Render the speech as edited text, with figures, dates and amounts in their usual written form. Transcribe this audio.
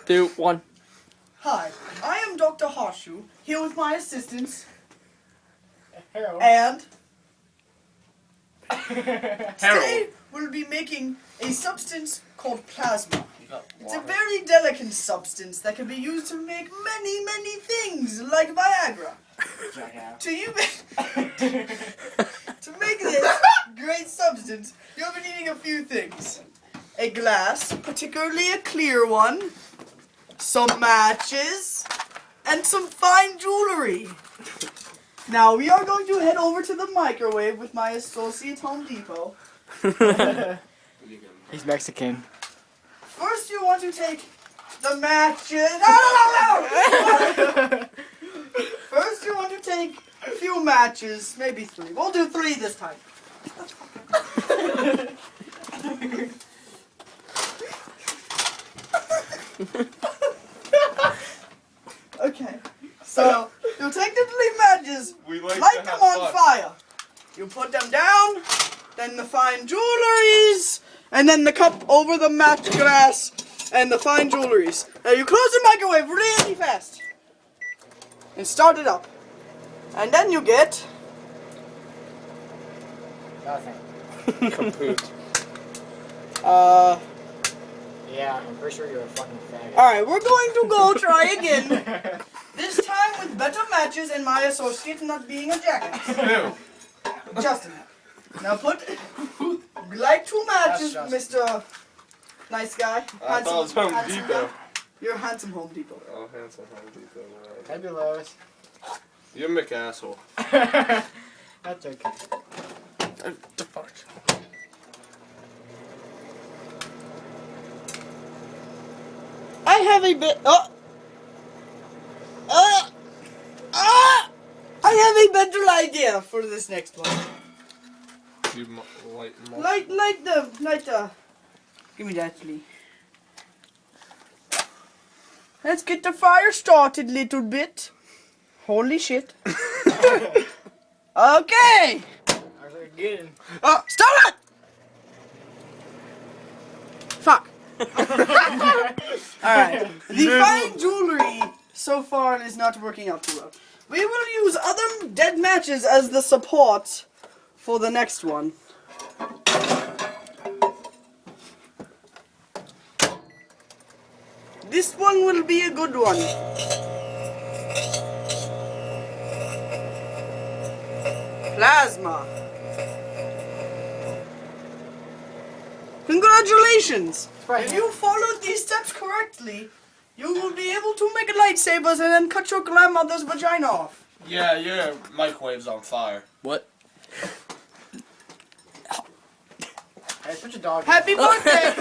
2, 1. Hi, I am Dr. Harshu, here with my assistants, Harold. and Harold. today we'll be making a substance called plasma. It's a very delicate substance that can be used to make many, many things, like Viagra. To make this great substance, you'll be needing a few things. A glass, particularly a clear one, some matches, and some fine jewelry. Now we are going to head over to the microwave with my associate Home Depot. He's Mexican. First you want to take the matches. First you want to take a few matches, maybe 3. We'll do 3 this time. Okay, so you'll take the 3 matches, light them on fire. You put them down, then the fine jewelries, and then the cup over the match glass and the fine jewelries. Now you close the microwave really fast and start it up. And then you get Nothing. Kaput. Yeah, I'm pretty sure you're a fucking faggot. Alright, we're going to go try again. This time with better matches and my associate not being a jackass. Justin. Now light 2 matches, That's Mr. Nice guy. I thought it was Home handsome Depot. guy. You're a handsome Home Depot. Oh, handsome Home Depot. Right. Maybe Lois. You're a McAsshole. That's okay. The fuck? I have a bit. I have a better idea for this next one. You Light the. Give me that, Lee. Let's get the fire started, little bit. Holy shit. Okay. How's it getting? Oh, stop it! Fuck. Alright. The fine jewelry so far is not working out too well. We will use other dead matches as the support for the next one. This one will be a good one. Plasma. Congratulations! If you followed these steps correctly, you will be able to make lightsabers and then cut your grandmother's vagina off. Yeah, your microwave's on fire. What? Hey, put your dog. Happy birthday!